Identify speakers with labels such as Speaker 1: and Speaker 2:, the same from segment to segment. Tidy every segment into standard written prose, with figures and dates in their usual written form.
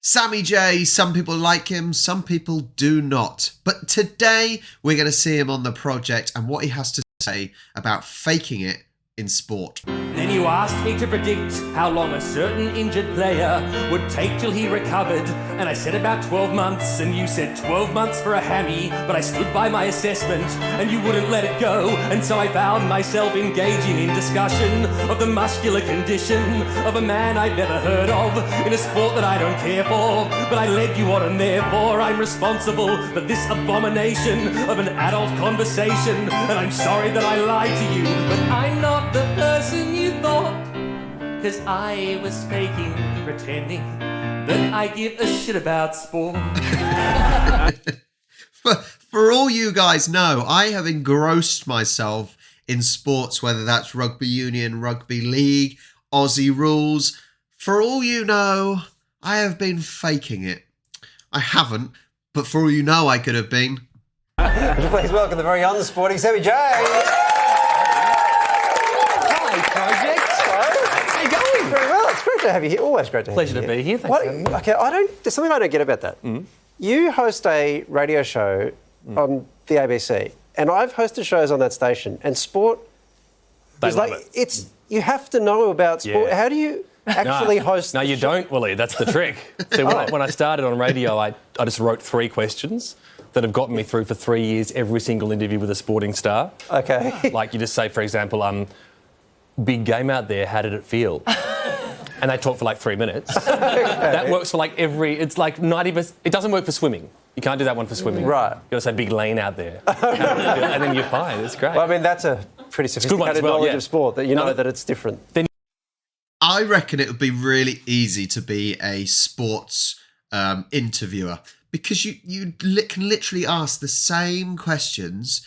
Speaker 1: Sammy J, some people like him, some people do not. But today we're going to see him on The Project and what he has to say about faking it in sport.
Speaker 2: Then you asked me to predict how long a certain injured player would take till he recovered. And I said about 12 months, and you said 12 months for a hammy. But I stood by my assessment, and you wouldn't let it go. And so I found myself engaging in discussion of the muscular condition of a man I'd never heard of in a sport that I don't care for. But I led you on, and therefore I'm responsible for this abomination of an adult conversation. And I'm sorry that I lied to you, but I'm not the person you thought, 'cause I was faking, pretending that I give a shit about sport.
Speaker 1: For all you guys know, I have engrossed myself in sports, whether that's rugby union, rugby league, Aussie rules. For all you know, I have been faking it. I haven't, but for all you know, I could have been.
Speaker 3: Would you please welcome the very unsporting Sammy J? Very well. It's great to have you here. Always great to have you here.
Speaker 2: Pleasure to be here. Thanks.
Speaker 3: Okay, there's something I don't get about that. You host a radio show on the ABC, and I've hosted shows on that station, and sport is like it's you have to know about sport.
Speaker 2: Yeah.
Speaker 3: How do you actually host?
Speaker 2: No, you don't, Willie. That's the trick. So when I started on radio, I just wrote 3 questions that have gotten me through for 3 years every single interview with a sporting star.
Speaker 3: Okay.
Speaker 2: Like you just say, for example, big game out there, how did it feel? And they talk for like 3 minutes. Okay. That works for like it's like 90%. It doesn't work for swimming. You can't do that one for swimming.
Speaker 3: Right.
Speaker 2: You got to say big lane out there. And then you're fine. It's great.
Speaker 3: Well, I mean, that's a pretty sophisticated knowledge of sport that you know that it's different.
Speaker 1: I reckon it would be really easy to be a sports interviewer because you can literally ask the same questions.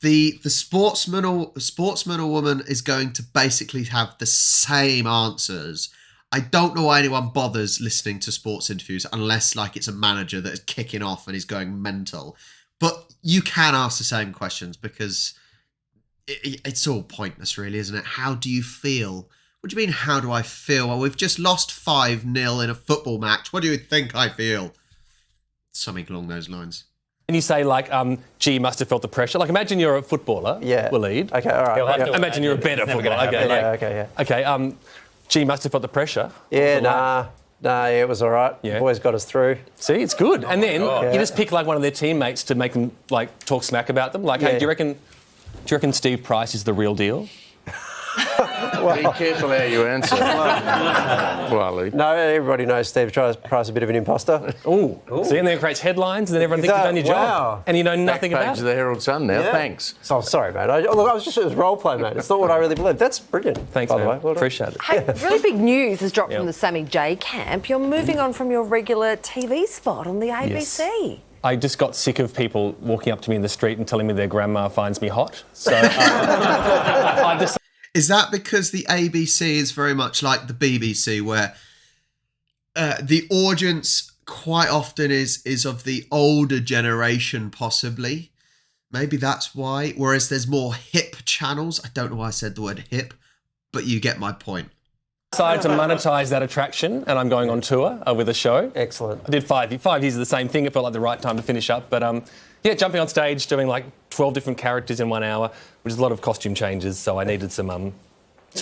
Speaker 1: The sportsman or woman is going to basically have the same answers. I don't know why anyone bothers listening to sports interviews unless like it's a manager that is kicking off and is going mental. But you can ask the same questions because it's all pointless, really, isn't it? How do you feel? What do you mean, how do I feel? Well, we've just lost 5-0 in a football match. What do you think I feel? Something along those lines.
Speaker 2: And you say, like, gee, you must have felt the pressure. Like, imagine you're a footballer, Waleed.
Speaker 3: Okay, all right.
Speaker 2: Imagine you're a better footballer. Okay, gee, you must have felt the pressure.
Speaker 3: Yeah, it was all right.
Speaker 2: Yeah.
Speaker 3: The boys got us through.
Speaker 2: See, it's good. And then you just pick, like, one of their teammates to make them, like, talk smack about them. Like, hey, do you reckon Steve Price is the real deal?
Speaker 4: Be careful how you answer. Wally.
Speaker 3: No, everybody knows Steve Price is a bit of an imposter.
Speaker 2: Ooh. See, and then it creates headlines, and then everyone thinks you've done your job. And you know nothing about it.
Speaker 4: Back page of the Herald Sun now, thanks.
Speaker 3: So, sorry, mate. It was role play, mate. It's not what I really believe. That's brilliant.
Speaker 2: Thanks,
Speaker 3: by
Speaker 2: man.
Speaker 3: the way. Well
Speaker 2: Appreciate it.
Speaker 5: Hey, really big news has dropped from the Sammy J camp. You're moving on from your regular TV spot on the ABC.
Speaker 2: Yes. I just got sick of people walking up to me in the street and telling me their grandma finds me hot. So I just...
Speaker 1: Is that because the ABC is very much like the BBC, where the audience quite often is of the older generation, possibly? Maybe that's why. Whereas there's more hip channels. I don't know why I said the word hip, but you get my point.
Speaker 2: I decided to monetise that attraction, and I'm going on tour with a show.
Speaker 3: Excellent.
Speaker 2: I did 5 years of the same thing. It felt like the right time to finish up. But jumping on stage, doing like 12 different characters in 1 hour, which is a lot of costume changes. So I needed some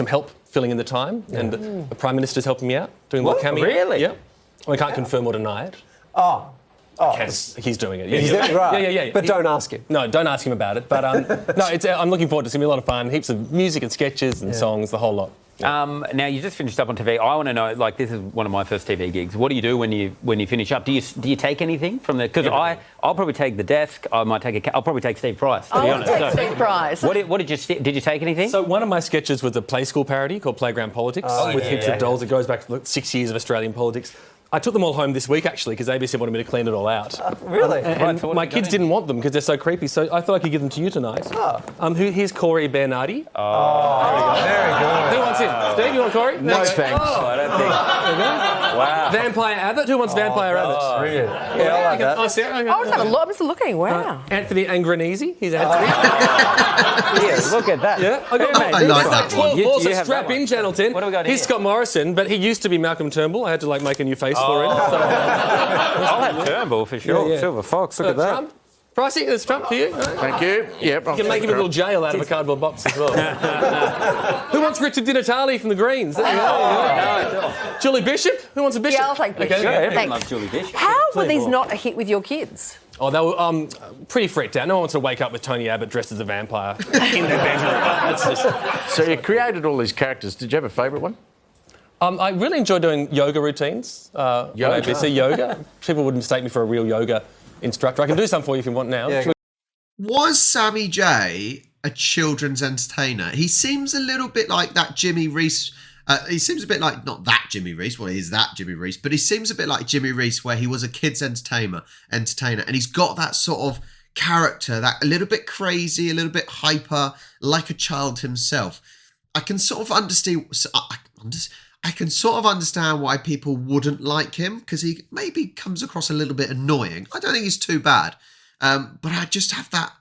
Speaker 2: help filling in the time, and the Prime Minister's helping me out, doing a little cameo.
Speaker 3: Really?
Speaker 2: Yeah. We can't confirm or deny it.
Speaker 3: Oh.
Speaker 2: He's doing it.
Speaker 3: He's doing it, right.
Speaker 2: Yeah.
Speaker 3: But don't ask him.
Speaker 2: No, don't ask him about it. But I'm looking forward to it. It's going to be a lot of fun. Heaps of music and sketches and songs, the whole lot.
Speaker 6: Now you just finished up on TV. I want to know, like, this is one of my first TV gigs. What do you do when you finish up? Do you take anything from the? Because I'll probably take the desk. I'll probably take Steve Price. To be honest.
Speaker 5: Take Steve Price.
Speaker 6: What did you take anything?
Speaker 2: So one of my sketches was a play school parody called Playground Politics with heaps of dolls. It goes back to 6 years of Australian politics. I took them all home this week, actually, because ABC wanted me to clean it all out.
Speaker 3: Really?
Speaker 2: And my kids didn't want them because they're so creepy, so I thought I could give them to you tonight. Here's Corey Bernardi.
Speaker 3: Very good.
Speaker 2: Who wants him? Steve, you want Corey?
Speaker 4: No, thanks.
Speaker 6: I don't think. Wow.
Speaker 2: Vampire Abbott? Who wants Vampire Abbott?
Speaker 3: Brilliant. Yeah, I like that.
Speaker 2: Oh, Sarah? Okay.
Speaker 5: I was having a look. I'm just looking. Wow.
Speaker 2: Anthony Angranese. He's Anthony.
Speaker 6: Yeah, look at that.
Speaker 2: Yeah,
Speaker 1: I like that one.
Speaker 2: 12 balls,
Speaker 6: You
Speaker 2: so
Speaker 6: have
Speaker 2: strap
Speaker 6: that
Speaker 2: in, Channel 10.
Speaker 6: What have we got
Speaker 2: Here's
Speaker 6: here?
Speaker 2: Scott Morrison, but he used to be Malcolm Turnbull. I had to make a new face for him. So,
Speaker 6: Nice Turnbull for sure.
Speaker 3: Yeah.
Speaker 6: Silver Fox, look at that.
Speaker 2: Trump. Pricey, there's Trump for you.
Speaker 4: Thank you. Yep.
Speaker 2: You can make him a little jail out of a cardboard box as well. Who wants Richard Di Natale from the Greens? There you go. Julie Bishop? Who wants a bishop?
Speaker 5: Yeah, I'll take Bishop.
Speaker 6: Sure, everyone
Speaker 5: Thanks.
Speaker 6: loves Julie Bishop.
Speaker 5: How were
Speaker 2: Clear
Speaker 5: these
Speaker 2: ball.
Speaker 5: not a hit with your kids?
Speaker 2: Oh, they were pretty freaked out. No one wants to wake up with Tony Abbott dressed as a vampire in their bedroom. That's just...
Speaker 4: So you created all these characters. Did you have a favourite one?
Speaker 2: I really enjoy doing yoga routines.
Speaker 4: Yoga?
Speaker 2: On ABC yoga. People would mistake me for a real yoga instructor. I can do some for you if you want now.
Speaker 3: Yeah.
Speaker 1: Was Sammy J a children's entertainer? He seems a little bit like that Jimmy Reese. He seems a bit like, not that Jimmy Reese, well, he is that Jimmy Reese, but he seems a bit like Jimmy Reese where he was a kid's entertainer, and he's got that sort of character, that a little bit crazy, a little bit hyper, like a child himself. I can sort of understand. I can sort of understand why people wouldn't like him, because he maybe comes across a little bit annoying. I don't think he's too bad. But I just have that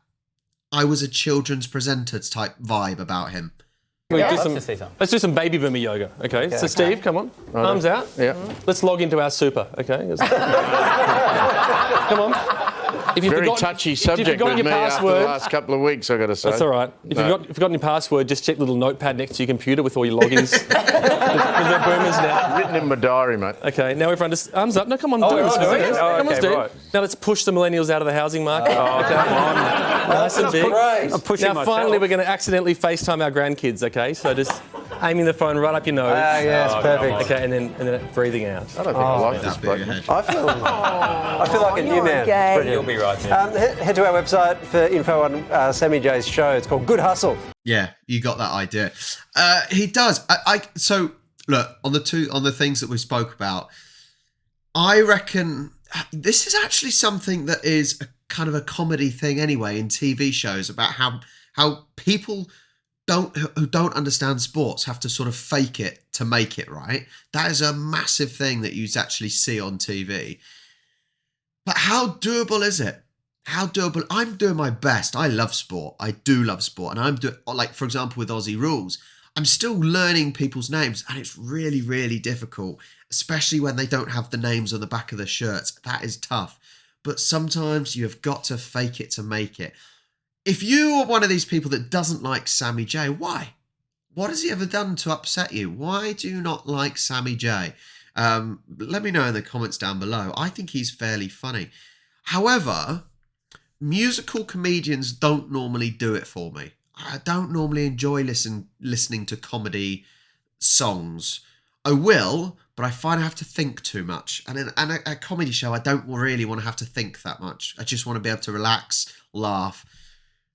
Speaker 1: I was a children's presenter type vibe about him.
Speaker 2: Let's do some baby boomer yoga, okay? So Steve, come on. Arms out.
Speaker 4: Yeah.
Speaker 2: Let's log into our super, okay? Come on. If you've
Speaker 4: Very
Speaker 2: forgotten-
Speaker 4: touchy
Speaker 2: if you've
Speaker 4: subject
Speaker 2: forgotten
Speaker 4: with
Speaker 2: your
Speaker 4: me after
Speaker 2: password,
Speaker 4: the last couple of weeks, I've got to say.
Speaker 2: that's all right. If you've forgotten your password, just check the little notepad next to your computer with all your logins. With the boomers now.
Speaker 4: Written in my diary, mate.
Speaker 2: Okay, now everyone just arms up. No, come on, do this.
Speaker 6: right.
Speaker 2: Come on,
Speaker 6: Okay,
Speaker 2: Steve.
Speaker 6: right.
Speaker 2: Now let's push the millennials out of the housing market.
Speaker 6: Oh, come on.
Speaker 2: Nice and big.
Speaker 6: I'm pushing
Speaker 2: Now,
Speaker 6: myself.
Speaker 2: finally, we're going to accidentally FaceTime our grandkids, okay? So just aiming the phone right up your nose.
Speaker 3: Yes, perfect.
Speaker 2: Okay, and then breathing out.
Speaker 4: I don't think I like this
Speaker 1: That'd be a
Speaker 4: bloke.
Speaker 1: head.
Speaker 3: I feel like a new
Speaker 5: you're
Speaker 3: man.
Speaker 5: gay.
Speaker 3: Brilliant.
Speaker 6: You'll be right there.
Speaker 3: Head to our website for info on Sammy J's show. It's called Good Hustle.
Speaker 1: Yeah, you got that idea. He does. So look, on the things that we spoke about, I reckon this is actually something that is a kind of a comedy thing anyway in TV shows, about how people who don't understand sports have to sort of fake it to make it, right? That is a massive thing that you actually see on TV. But how doable is it? How doable? I'm doing my best. I love sport. I do love sport. And I'm doing, like, for example, with Aussie Rules, I'm still learning people's names, and it's really, really difficult, especially when they don't have the names on the back of the shirts. That is tough. But sometimes you have got to fake it to make it. If you are one of these people that doesn't like Sammy J, why? What has he ever done to upset you? Why do you not like Sammy J? Let me know in the comments down below. I think he's fairly funny. However, musical comedians don't normally do it for me. I don't normally enjoy listening to comedy songs. I will, but I find I have to think too much. And in a comedy show, I don't really want to have to think that much. I just want to be able to relax, laugh.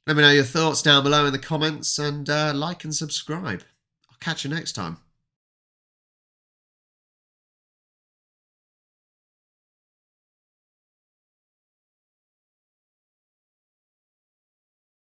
Speaker 1: Let me know your thoughts down below in the comments, and like and subscribe. I'll catch you next time.